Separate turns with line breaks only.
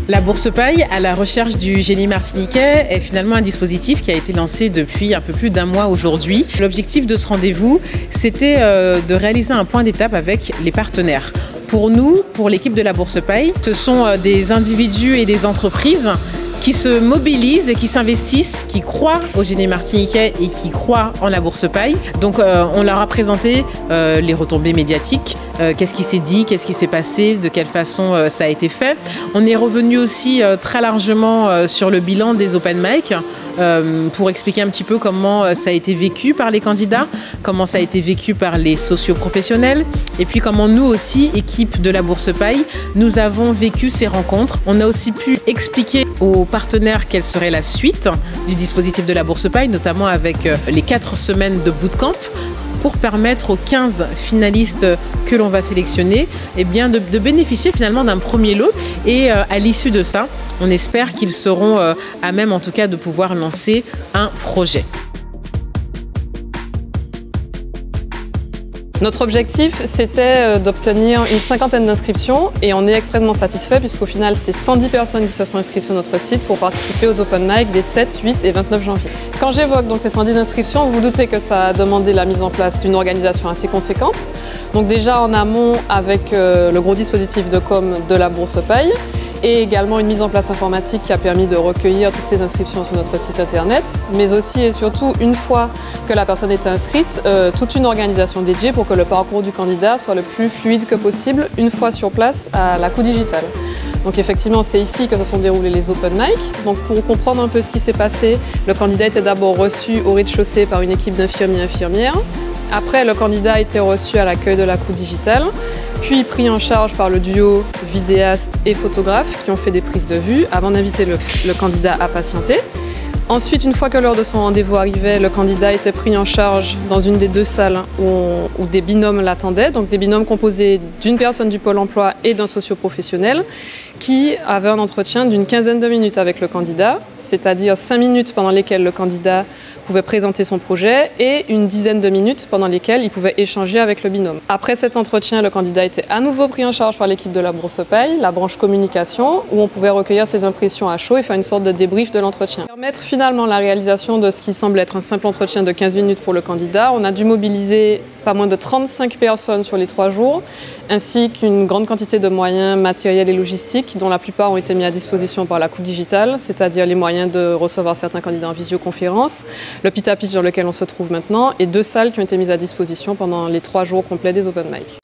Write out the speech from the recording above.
La Bourse Paille à la recherche du génie martiniquais est finalement un dispositif qui a été lancé depuis un peu plus d'un mois aujourd'hui. L'objectif de ce rendez-vous, c'était de réaliser un point d'étape avec les partenaires. Pour nous, pour l'équipe de la Bourse Paille, ce sont des individus et des entreprises qui se mobilisent et qui s'investissent, qui croient au génie martiniquais et qui croient en la Bourse Paille. Donc on leur a présenté les retombées médiatiques, qu'est-ce qui s'est dit, qu'est-ce qui s'est passé, de quelle façon ça a été fait. On est revenu aussi très largement sur le bilan des open mic pour expliquer un petit peu comment ça a été vécu par les candidats, comment ça a été vécu par les socio-professionnels et puis comment nous aussi, équipe de la Bourse Paille, nous avons vécu ces rencontres. On a aussi pu expliquer aux partenaires quelle serait la suite du dispositif de la Bourse Paille, notamment avec les 4 semaines de bootcamp, pour permettre aux 15 finalistes que l'on va sélectionner de bénéficier finalement d'un premier lot. Et à l'issue de ça, on espère qu'ils seront à même en tout cas de pouvoir lancer un projet.
Notre objectif, c'était d'obtenir une 50aine d'inscriptions et on est extrêmement satisfait puisqu'au final, c'est 110 personnes qui se sont inscrites sur notre site pour participer aux Open Mic des 7, 8 et 29 janvier. Quand j'évoque donc ces 110 inscriptions, vous vous doutez que ça a demandé la mise en place d'une organisation assez conséquente. Donc déjà en amont avec le gros dispositif de com de la Bourse Paille, et également une mise en place informatique qui a permis de recueillir toutes ces inscriptions sur notre site internet, mais aussi et surtout, une fois que la personne est inscrite, toute une organisation dédiée pour que le parcours du candidat soit le plus fluide que possible, une fois sur place à la Coup Digital. Donc effectivement, c'est ici que se sont déroulés les Open Mic. Donc pour comprendre un peu ce qui s'est passé, le candidat était d'abord reçu au rez-de-chaussée par une équipe d'infirmiers et infirmières. Après, le candidat a été reçu à l'accueil de la Coup Digital, puis pris en charge par le duo vidéaste et photographe qui ont fait des prises de vue avant d'inviter le candidat à patienter. Ensuite, une fois que l'heure de son rendez-vous arrivait, le candidat était pris en charge dans une des 2 salles où des binômes l'attendaient, donc des binômes composés d'une personne du Pôle emploi et d'un socio-professionnel qui avait un entretien d'une 15aine de minutes avec le candidat, c'est-à-dire 5 minutes pendant lesquelles le candidat pouvait présenter son projet et une 10aine de minutes pendant lesquelles il pouvait échanger avec le binôme. Après cet entretien, le candidat était à nouveau pris en charge par l'équipe de la Bourse Paille, la branche communication, où on pouvait recueillir ses impressions à chaud et faire une sorte de débrief de l'entretien. Pour permettre finalement la réalisation de ce qui semble être un simple entretien de 15 minutes pour le candidat, on a dû mobiliser pas moins de 35 personnes sur les 3 jours, ainsi qu'une grande quantité de moyens matériels et logistiques, dont la plupart ont été mis à disposition par la Coup Digital, c'est-à-dire les moyens de recevoir certains candidats en visioconférence, le pit-à-pitch dans lequel on se trouve maintenant, et 2 salles qui ont été mises à disposition pendant les 3 jours complets des Open Mic.